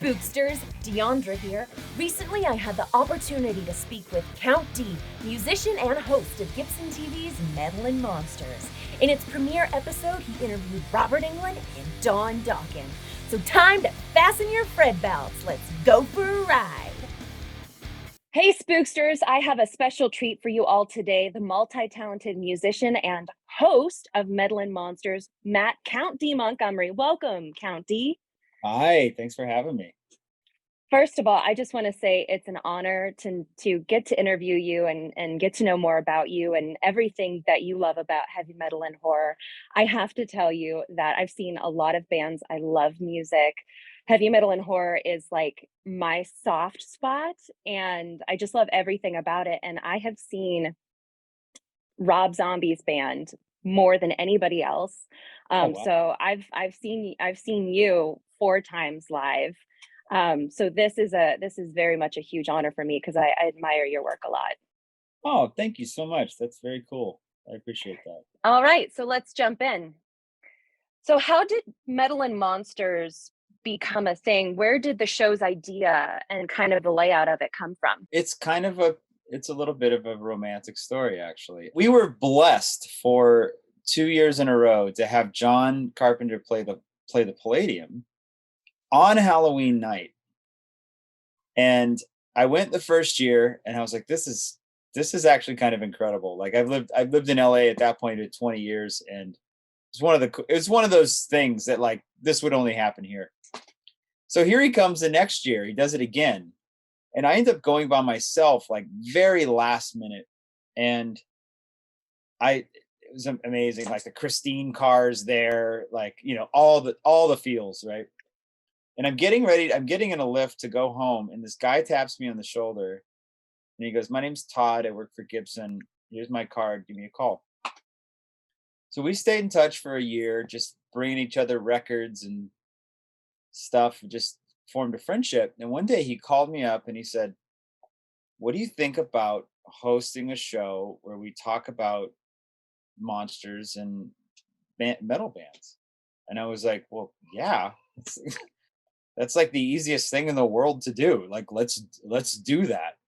Spooksters, Diandra here. Recently, I had the opportunity to speak with Count D, musician and host of Gibson TV's Meddlin' Monsters. In its premiere episode, he interviewed Robert Englund and Don Dawkins. So time to fasten your Fred belts. Let's go for a ride. Hey Spooksters, I have a special treat for you all today. The multi-talented musician and host of Meddlin' Monsters, Count D Montgomery. Welcome, Count D. Hi, thanks for having me. First of all, I just want to say it's an honor to get to interview you and get to know more about you and everything that you love about heavy metal and horror. I have to tell you that I've seen a lot of bands. I love music. Heavy metal and horror is like my soft spot, and I just love everything about it. And I have seen Rob Zombie's band more than anybody else. Oh, wow. So I've seen you 4 times live. So this is very much a huge honor for me because I admire your work a lot. Oh, thank you so much. That's very cool. I appreciate that. All right, so let's jump in. So how did Meddlin' Monsters become a thing? Where did the show's idea and kind of the layout of it come from? It's a little bit of a romantic story, actually. We were blessed for 2 years in a row to have John Carpenter play the Palladium on Halloween night. And I went the first year and I was like, this is actually kind of incredible. Like I've lived in LA at that point for 20 years, and it was one of those things that like this would only happen here. So here he comes the next year, he does it again. And I end up going by myself like very last minute. And it was amazing. Like the Christine cars there, like, all the feels, right? And I'm getting in a lift to go home, and this guy taps me on the shoulder and he goes, "My name's Todd. I work for Gibson. Here's my card. Give me a call." So we stayed in touch for a year, just bringing each other records and stuff, just formed a friendship. And one day he called me up and he said, "What do you think about hosting a show where we talk about monsters and metal bands?" And I was like, "Well, yeah. That's like the easiest thing in the world to do. Like, let's do that."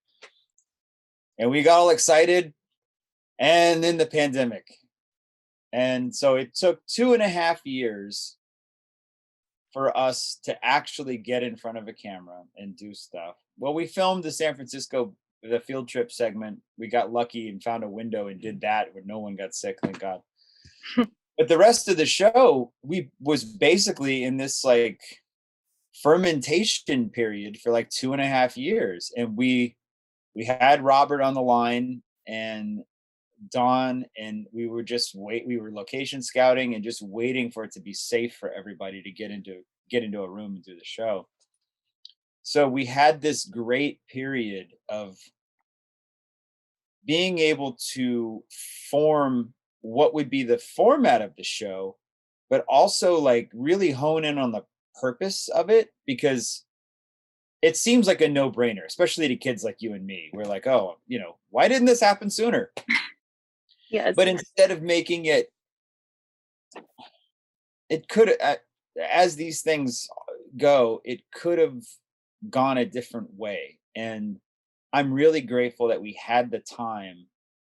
And we got all excited, and then the pandemic. And so it took 2.5 years for us to actually get in front of a camera and do stuff. Well, we filmed the San Francisco, the field trip segment. We got lucky and found a window and did that where no one got sick, thank God. But the rest of the show, we was basically in this like fermentation period for like 2.5 years. And we had Robert on the line and Don, and we were location scouting and just waiting for it to be safe for everybody to get into a room and do the show. So we had this great period of being able to form what would be the format of the show, but also like really hone in on the purpose of it, because it seems like a no-brainer, especially to kids like you and me. We're like, oh, why didn't this happen sooner? Yes. But instead of making it could, as these things go, it could have gone a different way. And I'm really grateful that we had the time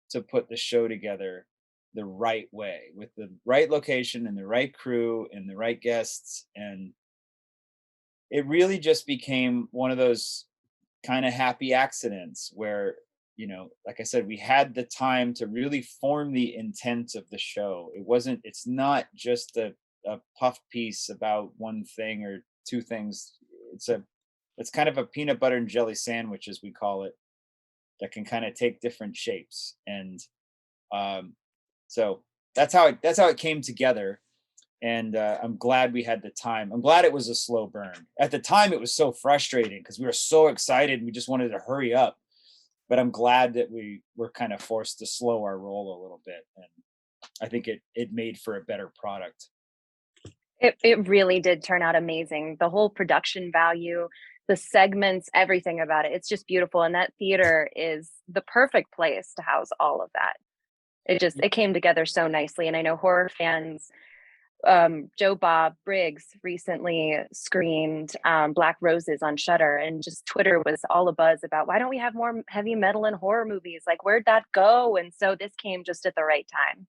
to put the show together the right way, with the right location and the right crew and the right guests. And it really just became one of those kind of happy accidents where, like I said, we had the time to really form the intent of the show. It's not just a puff piece about one thing or two things. It's kind of a peanut butter and jelly sandwich, as we call it, that can kind of take different shapes. And so that's how it came together. And I'm glad we had the time. I'm glad it was a slow burn. At the time, it was so frustrating because we were so excited and we just wanted to hurry up. But I'm glad that we were kind of forced to slow our roll a little bit. And I think it made for a better product. It really did turn out amazing. The whole production value, the segments, everything about it. It's just beautiful. And that theater is the perfect place to house all of that. It came together so nicely. And I know horror fans Joe Bob Briggs recently screened Black Roses on Shudder, and just Twitter was all abuzz about, why don't we have more heavy metal and horror movies? Like, where'd that go? And so this came just at the right time.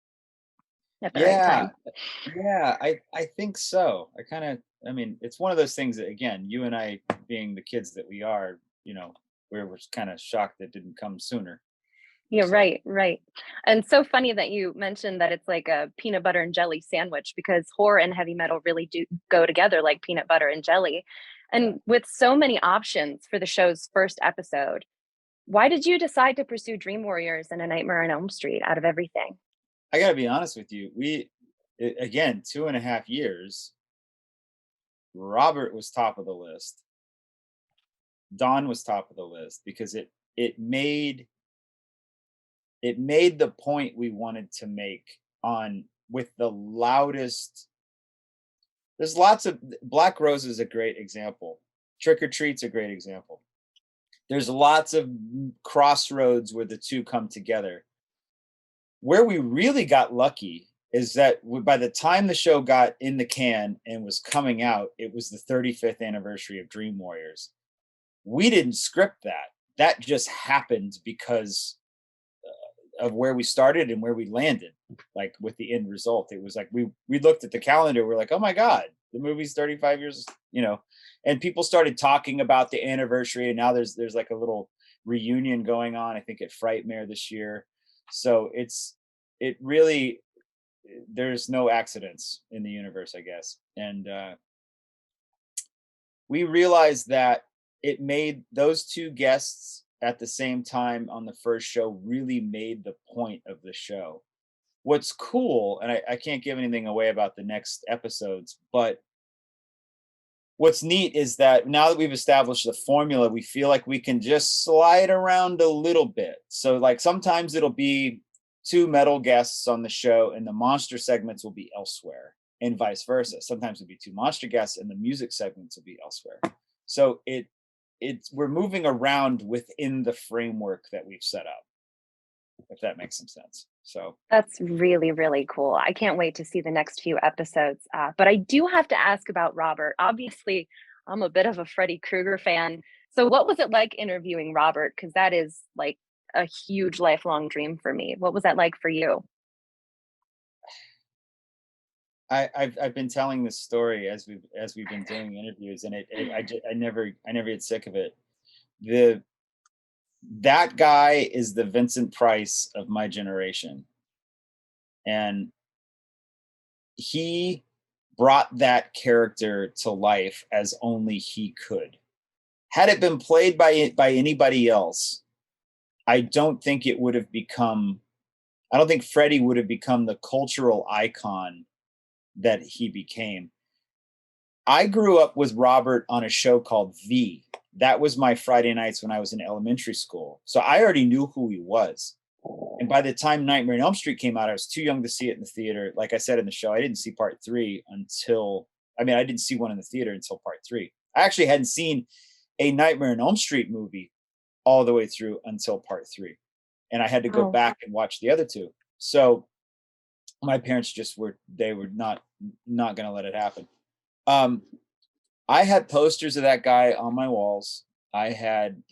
Yeah, I think so. I mean, it's one of those things that, again, you and I, being the kids that we are, we're kind of shocked that didn't come sooner. Yeah, right. And so funny that you mentioned that it's like a peanut butter and jelly sandwich, because horror and heavy metal really do go together like peanut butter and jelly. And with so many options for the show's first episode, why did you decide to pursue Dream Warriors and A Nightmare on Elm Street out of everything? I got to be honest with you. Again, 2.5 years, Robert was top of the list. Don was top of the list because it made the point we wanted to make with the loudest. There's lots of Black Rose is a great example. Trick or Treat's a great example. There's lots of crossroads where the two come together. Where we really got lucky is that by the time the show got in the can and was coming out, it was the 35th anniversary of Dream Warriors. We didn't script that. That just happened because of where we started and where we landed, like with the end result. It was like we looked at the calendar, we're like, oh my God, the movie's 35 years, and people started talking about the anniversary, and now there's like a little reunion going on, I think at Frightmare this year. So it really, there's no accidents in the universe, I guess. And we realized that it made those two guests at the same time on the first show really made the point of the show. What's cool, and I can't give anything away about the next episodes, but what's neat is that now that we've established the formula, we feel like we can just slide around a little bit. So like sometimes it'll be two metal guests on the show and the monster segments will be elsewhere, and vice versa. Sometimes it'll be two monster guests and the music segments will be elsewhere. So we're moving around within the framework that we've set up, if that makes some sense. So that's really, really cool. I can't wait to see the next few episodes. But I do have to ask about Robert. Obviously, I'm a bit of a Freddy Krueger fan. So what was it like interviewing Robert? Because that is like a huge lifelong dream for me. What was that like for you? I've been telling this story as we've been doing interviews, and I never get sick of it. That guy is the Vincent Price of my generation, and he brought that character to life as only he could. Had it been played by anybody else, I don't think Freddy would have become the cultural icon that he became. I grew up with Robert on a show called V. That was my Friday nights when I was in elementary school. So I already knew who he was. And by the time Nightmare on Elm Street came out, I was too young to see it in the theater. Like I said in the show, I didn't see part 3 I didn't see one in the theater until part 3. I actually hadn't seen a Nightmare on Elm Street movie all the way through until part 3. And I had to go back and watch the other two. So my parents were not going to let it happen. I had posters of that guy on my walls. I had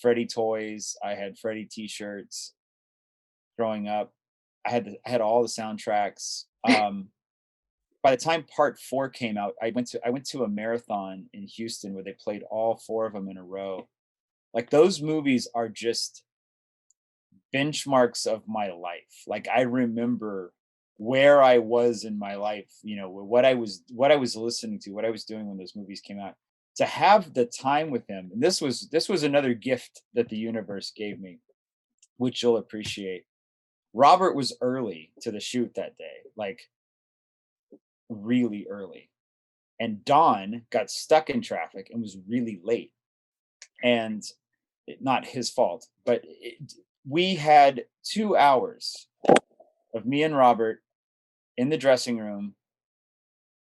Freddy toys. I had Freddy t-shirts growing up. I had all the soundtracks. By the time part 4 came out, I went to a marathon in Houston where they played all 4 of them in a row. Like, those movies are just benchmarks of my life. Like, I remember where I was in my life, what I was listening to, what I was doing when those movies came out. To have the time with him, and this was another gift that the universe gave me, which you'll appreciate. Robert was early to the shoot that day, like really early, and Don got stuck in traffic and was really late, and not his fault, but we had 2 hours of me and Robert in the dressing room,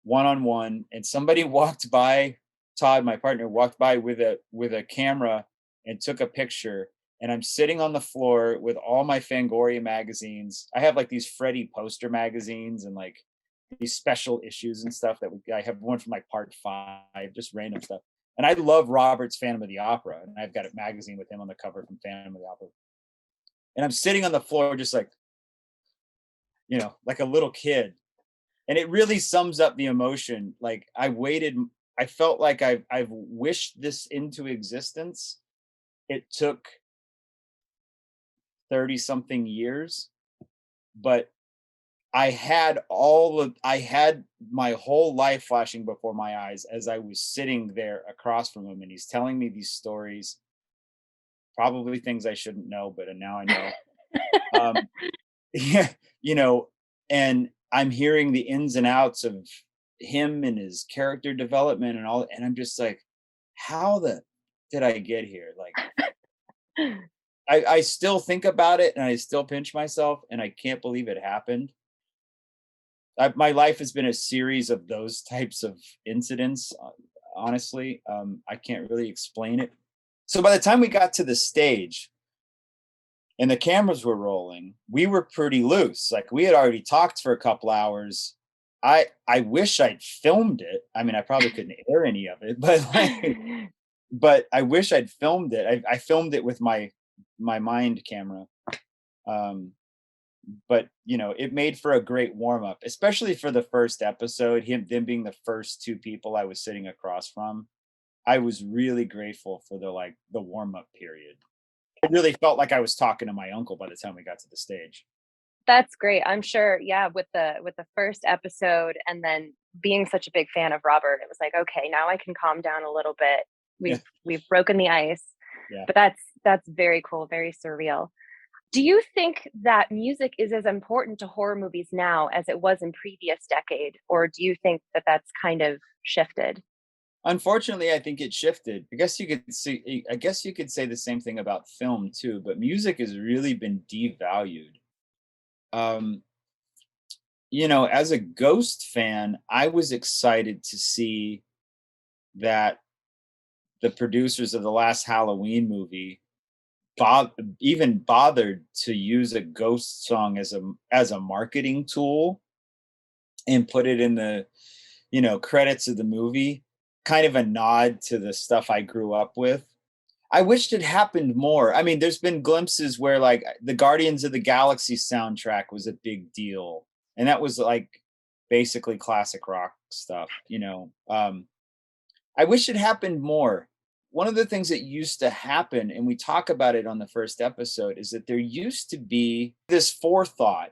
one-on-one, and somebody walked by. Todd, my partner, walked by with a camera and took a picture, and I'm sitting on the floor with all my Fangoria magazines. I have like these Freddy poster magazines and like these special issues and stuff I have one for my part 5, just random stuff. And I love Robert's Phantom of the Opera, and I've got a magazine with him on the cover from Phantom of the Opera. And I'm sitting on the floor just like, like a little kid. And it really sums up the emotion. Like I felt like I've wished this into existence. It took 30 something years, but I had my whole life flashing before my eyes as I was sitting there across from him, and he's telling me these stories, probably things I shouldn't know, but now I know. Yeah, and I'm hearing the ins and outs of him and his character development and all, and I'm just like, how did I get here? Like, I still think about it and I still pinch myself, and I can't believe it happened. My life has been a series of those types of incidents. Honestly, I can't really explain it. So by the time we got to the stage and the cameras were rolling, we were pretty loose. Like, we had already talked for a couple hours. I wish I'd filmed it. I mean, I probably couldn't air any of it, but I wish I'd filmed it. I filmed it with my Mind camera. But it made for a great warm-up, especially for the first episode, them being the first 2 people I was sitting across from. I was really grateful for the warm-up period. It really felt like I was talking to my uncle by the time we got to the stage. That's great. I'm sure, yeah, with the first episode, and then being such a big fan of Robert, it was like, okay, now I can calm down a little bit. We've broken the ice. Yeah. But that's very cool, very surreal. Do you think that music is as important to horror movies now as it was in previous decade, or do you think that that's kind of shifted? Unfortunately, I think it shifted. I guess you could say the same thing about film too, but music has really been devalued. As a Ghost fan, I was excited to see that the producers of the last Halloween movie even bothered to use a ghost song as a marketing tool and put it in the credits of the movie, kind of a nod to the stuff I grew up with. I wished it happened more. I mean, there's been glimpses where like the Guardians of the Galaxy soundtrack was a big deal, and that was like basically classic rock stuff. I wish it happened more. One of the things that used to happen, and we talk about it on the first episode, is that there used to be this forethought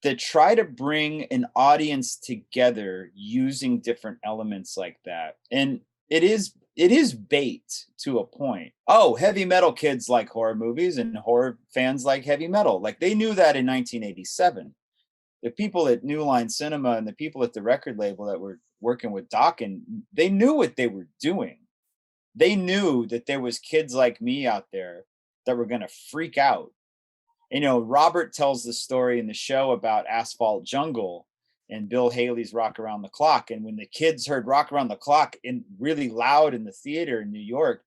that try to bring an audience together using different elements like that. And it is bait to a point. Oh, heavy metal kids like horror movies, and horror fans like heavy metal. Like, they knew that in 1987. The people at New Line Cinema and the people at the record label that were working with Dokken, they knew what they were doing. They knew that there was kids like me out there that were going to freak out. Robert tells the story in the show about Asphalt Jungle and Bill Haley's Rock Around the Clock. And when the kids heard Rock Around the Clock really loud in the theater in New York,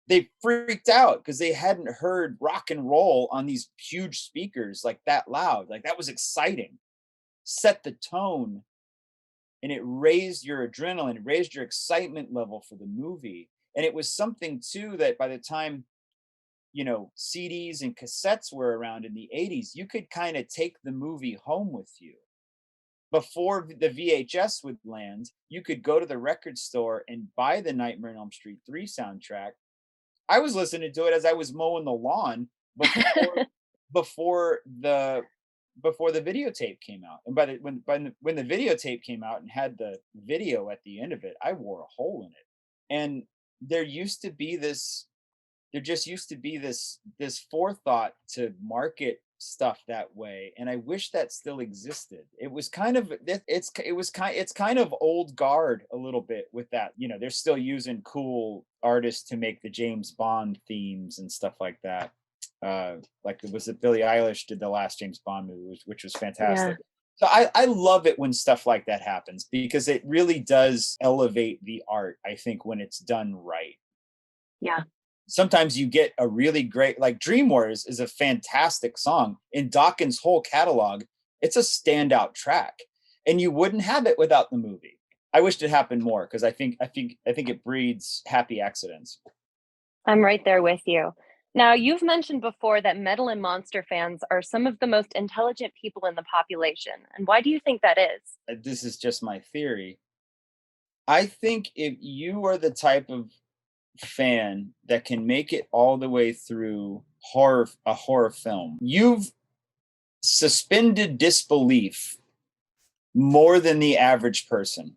they freaked out because they hadn't heard rock and roll on these huge speakers like that loud. Like, that was exciting. Set the tone, and it raised your adrenaline, raised your excitement level for the movie. And it was something too that by the time CDs and cassettes were around in the 80s, you could kind of take the movie home with you. Before the VHS would land, you could go to the record store and buy the Nightmare on Elm Street 3 soundtrack. I was listening to it as I was mowing the lawn before the videotape came out. And when the videotape came out and had the video at the end of it, I wore a hole in it. And there just used to be this forethought to market stuff that way, and I wish that still existed. It's kind of old guard a little bit with that. They're still using cool artists to make the James Bond themes and stuff like that. Like, it was that Billie Eilish did the last James Bond movie, which was fantastic. Yeah. So I love it when stuff like that happens, because it really does elevate the art, I think, when it's done right. Yeah. sometimes you get a really great, like Dream Wars is a fantastic song. In Dawkins' whole catalog, it's a standout track, and you wouldn't have it without the movie. I wished it happened more because I think it breeds happy accidents. I'm right there with you. Now, you've mentioned before that metal and monster fans are some of the most intelligent people in the population. And why do you think that is? This is just my theory. I think if you are the type of fan that can make it all the way through a horror film, you've suspended disbelief more than the average person.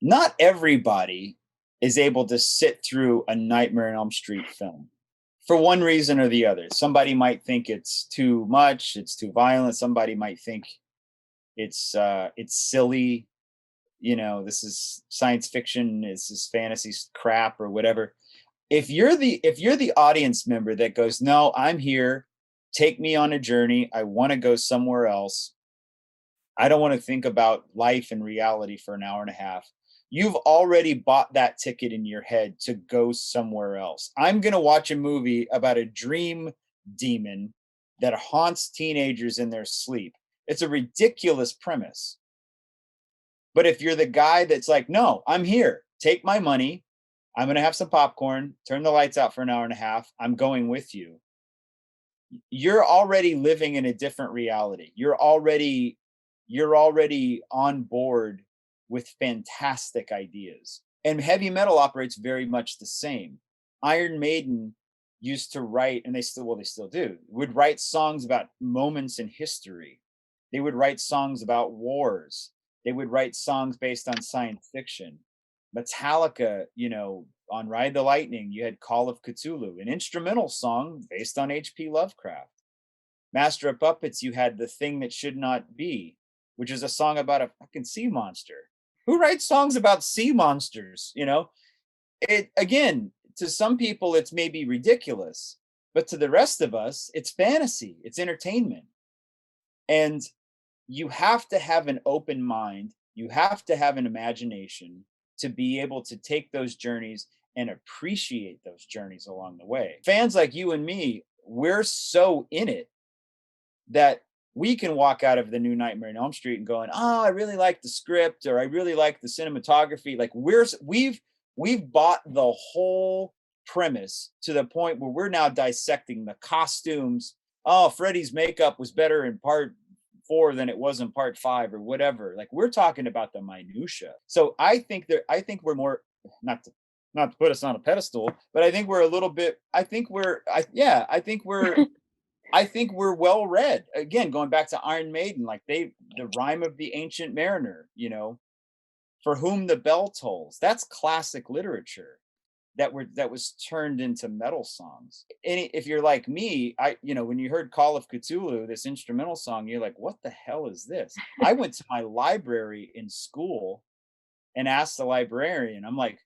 Not everybody is able to sit through a Nightmare on Elm Street film for one reason or the other. Somebody might think it's too much, it's too violent. Somebody might think it's silly. You know, this is science fiction, this is fantasy crap or whatever. If you're the audience member that goes, no, I'm here, take me on a journey, I want to go somewhere else, I don't want to think about life and reality for an hour and a half, you've already bought that ticket in your head to go somewhere else. I'm going to watch a movie about a dream demon that haunts teenagers in their sleep. It's a ridiculous premise. But if you're the guy that's like, no, I'm here, take my money, I'm going to have some popcorn, turn the lights out for an hour and a half, I'm going with you, you're already living in a different reality. You're already on board with fantastic ideas. And heavy metal operates very much the same. Iron Maiden used to write, and they still do, would write songs about moments in history. They would write songs about wars. They would write songs based on science fiction. Metallica, on Ride the Lightning, you had Call of Cthulhu, an instrumental song based on H.P. Lovecraft. Master of Puppets, you had The Thing That Should Not Be, which is a song about a fucking sea monster. Who writes songs about sea monsters? It, again, to some people, it's maybe ridiculous, but to the rest of us, it's fantasy, it's entertainment. And you have to have an open mind. You have to have an imagination to be able to take those journeys and appreciate those journeys along the way. Fans like you and me, we're so in it that we can walk out of the new Nightmare on Elm Street and going, I really like the script, or I really like the cinematography. Like we've bought the whole premise to the point where we're now dissecting the costumes. Oh, Freddy's makeup was better in part 4 than it was in part 5 or whatever. Like we're talking about the minutia. So I think we're more, not to put us on a pedestal, but I think we're a little bit, I think we're well read. Again, going back to Iron Maiden, like the Rime of the Ancient Mariner, For Whom the Bell Tolls. That's classic literature that was turned into metal songs. And if you're like me, when you heard Call of Cthulhu, this instrumental song, you're like, what the hell is this? I went to my library in school and asked the librarian, I'm like,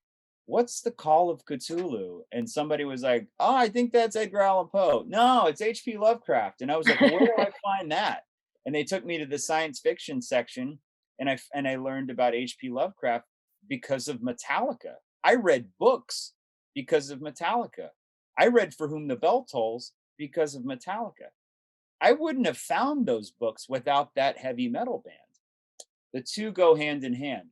what's the Call of Cthulhu? And somebody was like, oh, I think that's Edgar Allan Poe. No, it's H.P. Lovecraft. And I was like, well, where do I find that? And they took me to the science fiction section, and I learned about H.P. Lovecraft because of Metallica. I read books because of Metallica. I read For Whom the Bell Tolls because of Metallica. I wouldn't have found those books without that heavy metal band. The two go hand in hand.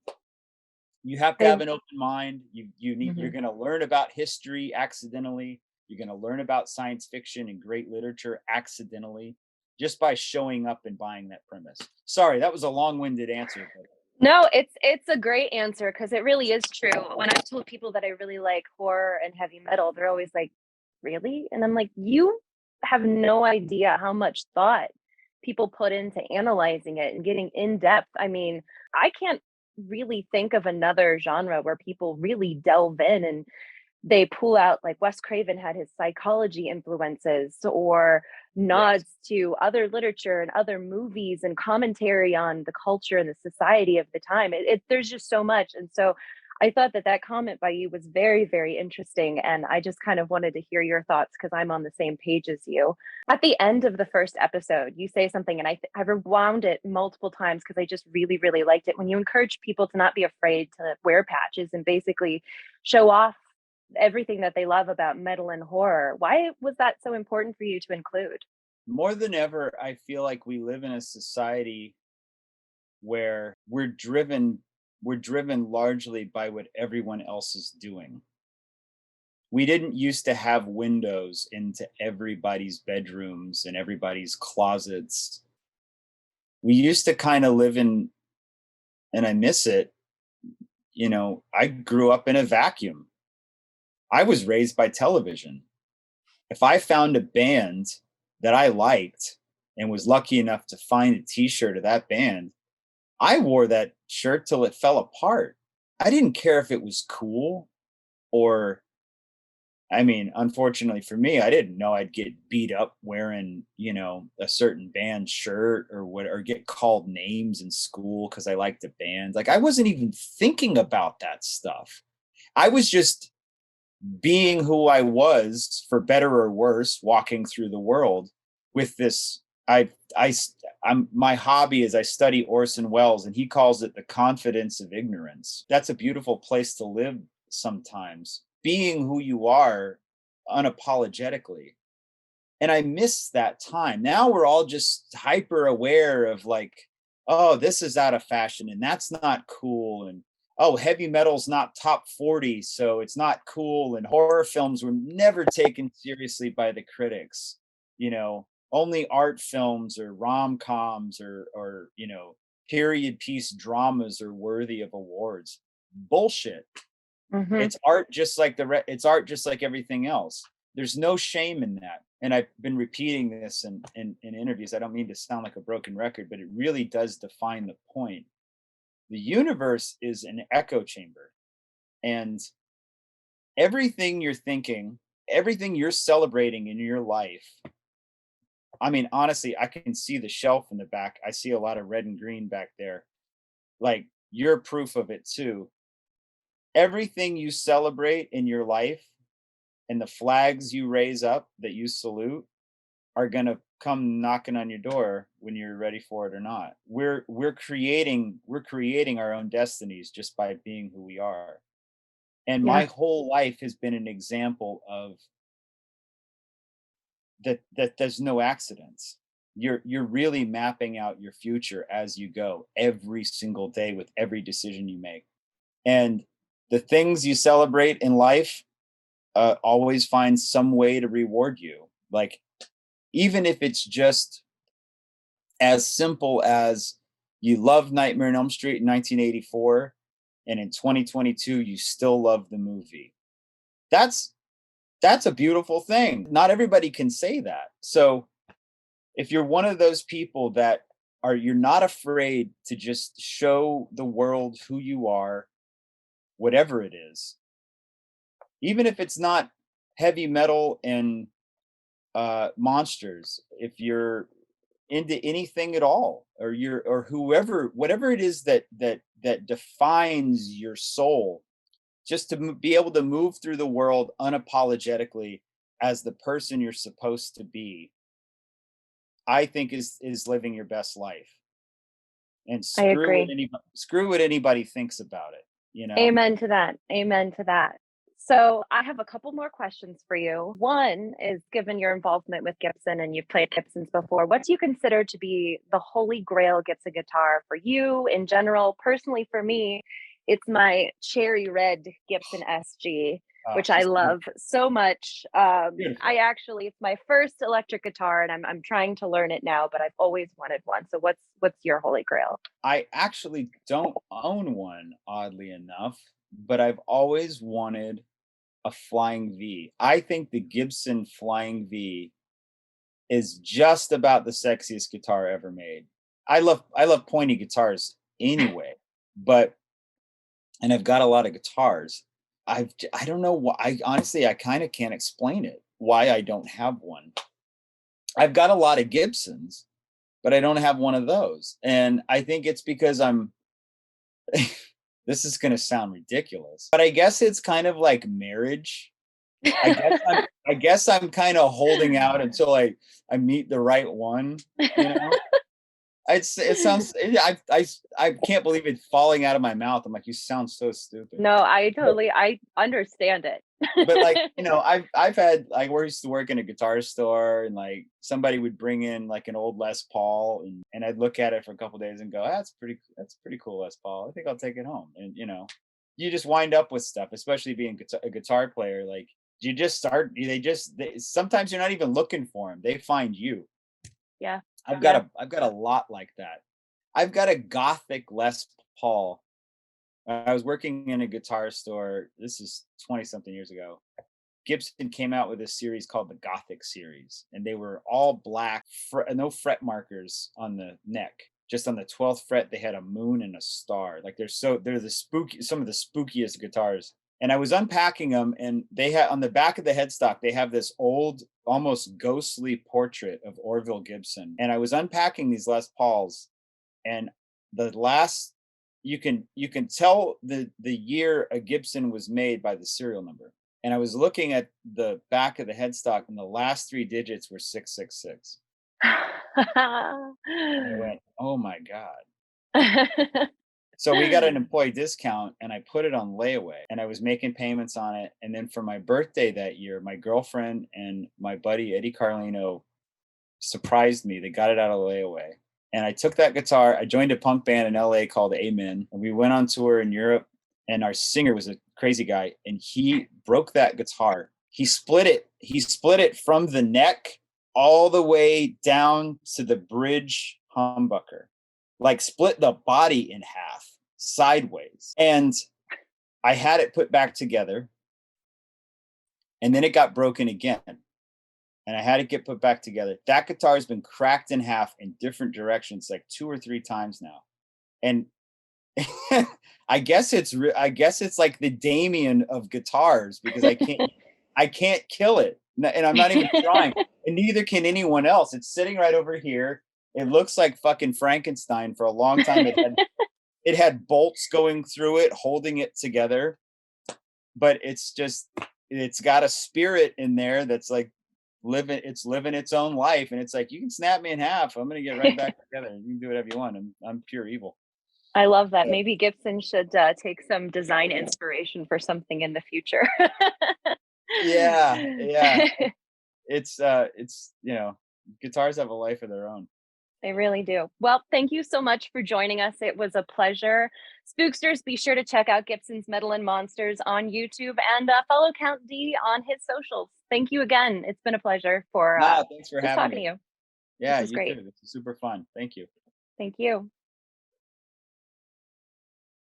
You have to have an open mind. You're going to learn about history accidentally. You're going to learn about science fiction and great literature accidentally, just by showing up and buying that premise. Sorry, that was a long-winded answer. But... No, it's a great answer, because it really is true. When I've told people that I really like horror and heavy metal, they're always like, really? And I'm like, you have no idea how much thought people put into analyzing it and getting in depth. I mean, I can't really think of another genre where people really delve in and they pull out, like Wes Craven had his psychology influences, or nods to other literature and other movies and commentary on the culture and the society of the time. There's just so much. And so I thought that comment by you was very, very interesting. And I just kind of wanted to hear your thoughts, because I'm on the same page as you. At the end of the first episode, you say something, and I rewound it multiple times because I just really, really liked it. When you encourage people to not be afraid to wear patches and basically show off everything that they love about metal and horror. Why was that so important for you to include? More than ever, I feel like we live in a society where we're driven largely by what everyone else is doing. We didn't used to have windows into everybody's bedrooms and everybody's closets. We used to kind of live in, and I miss it, I grew up in a vacuum. I was raised by television. If I found a band that I liked and was lucky enough to find a t-shirt of that band, I wore that shirt till it fell apart. I didn't care if it was cool or, unfortunately for me, I didn't know I'd get beat up wearing, a certain band shirt or get called names in school because I liked a band. Like I wasn't even thinking about that stuff. I was just being who I was, for better or worse, walking through the world with this. My hobby is I study Orson Welles, and he calls it the confidence of ignorance. That's a beautiful place to live sometimes, being who you are unapologetically. And I miss that time. Now we're all just hyper aware of like, oh, this is out of fashion and that's not cool. And oh, heavy metal's not top 40, so it's not cool. And horror films were never taken seriously by the critics. Only art films or rom-coms or period piece dramas are worthy of awards. Bullshit. Mm-hmm. It's art just like it's art just like everything else. There's no shame in that. And I've been repeating this in interviews. I don't mean to sound like a broken record, but it really does define the point. The universe is an echo chamber, and everything you're thinking, everything you're celebrating in your life. Honestly, I can see the shelf in the back. I see a lot of red and green back there. Like, you're proof of it too. Everything you celebrate in your life and the flags you raise up that you salute are going to come knocking on your door when you're ready for it or not. We're creating our own destinies just by being who we are. And my whole life has been an example of that there's no accidents. You're really mapping out your future as you go every single day with every decision you make. And the things you celebrate in life always find some way to reward you. Like, even if it's just as simple as you love Nightmare on Elm Street in 1984, and in 2022 you still love the movie. That's a beautiful thing. Not everybody can say that. So if you're one of those people that you're not afraid to just show the world who you are, whatever it is, even if it's not heavy metal and monsters, if you're into anything at all, or whatever it is that defines your soul, just to be able to move through the world unapologetically as the person you're supposed to be, I think is living your best life. And screw what anybody thinks about it. Amen to that. Amen to that. So I have a couple more questions for you. One is, given your involvement with Gibson and you've played Gibsons before, what do you consider to be the holy grail Gibson guitar for you in general? Personally, for me, it's my cherry red Gibson SG, which I love so much. It's my first electric guitar, and I'm trying to learn it now, but I've always wanted one. So what's your holy grail? I actually don't own one, oddly enough, but I've always wanted a Flying V. I think the Gibson Flying V is just about the sexiest guitar ever made. I love pointy guitars anyway, and I've got a lot of guitars. I don't know why. I kind of can't explain it, why I don't have one. I've got a lot of Gibsons, but I don't have one of those. And I think it's because this is going to sound ridiculous, but I guess it's kind of like marriage. I guess I'm kind of holding out until I meet the right one, It sounds. I can't believe it falling out of my mouth. I'm like, you sound so stupid. No, I understand it. But like, I've had, like, we used to work in a guitar store, and like somebody would bring in like an old Les Paul, and I'd look at it for a couple of days and go, that's pretty cool Les Paul. I think I'll take it home. And you just wind up with stuff, especially being a guitar player. Like you just start. Sometimes you're not even looking for them. They find you. Yeah. I've got a lot like that. I've got a Gothic Les Paul. I was working in a guitar store. This is 20 something years ago. Gibson came out with a series called the Gothic series, and they were all black, no fret markers on the neck. Just on the 12th fret, they had a moon and a star. Like they're some of the spookiest guitars. And I was unpacking them, and they had on the back of the headstock, they have this old, almost ghostly portrait of Orville Gibson. And I was unpacking these Les Pauls, and the last, you can tell the year a Gibson was made by the serial number. And I was looking at the back of the headstock, and the last 3 digits were 666. And I went, oh my God. So we got an employee discount, and I put it on layaway, and I was making payments on it. And then for my birthday that year, my girlfriend and my buddy Eddie Carlino surprised me. They got it out of layaway. And I took that guitar. I joined a punk band in LA called Amen. And we went on tour in Europe, and our singer was a crazy guy, and he broke that guitar. He split it from the neck all the way down to the bridge humbucker. Like split the body in half sideways. And I had it put back together, and then it got broken again, and I had it get put back together. That guitar has been cracked in half in different directions like 2 or 3 times now. And I guess it's like the Damien of guitars, because I can't kill it, and I'm not even trying, and neither can anyone else. It's sitting right over here. It looks like fucking Frankenstein. For a long time, it had bolts going through it, holding it together. But it's got a spirit in there that's like living its own life. And it's like, you can snap me in half, I'm going to get right back together. You can do whatever you want. I'm pure evil. I love that. Maybe Gibson should take some design inspiration for something in the future. Yeah. It's guitars have a life of their own. They really do. Well, thank you so much for joining us. It was a pleasure. Spooksters, be sure to check out Gibson's Metal and Monsters on YouTube, and follow Count D on his socials. Thank you again. It's been a pleasure thanks for having talking me. to you. Yeah, this is great. Too. This is super fun. Thank you. Thank you.